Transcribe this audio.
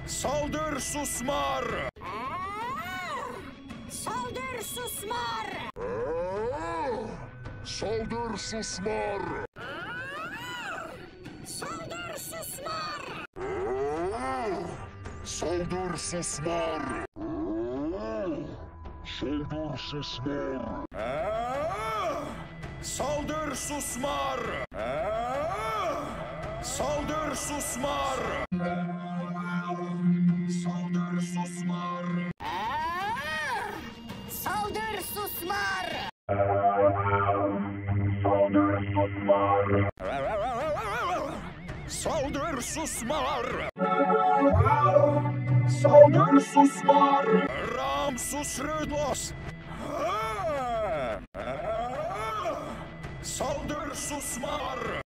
Saldır susmar! Saldır susmar! Saldır susmar! Saldır susmar! Saldır susmar! Saldır susmar! Saldır susmar! Saldır susmar! Saldır susmar! Saldır susmar! Saldır susmar! Saldır susmar! Ramsus Rudlos! Saldır susmar!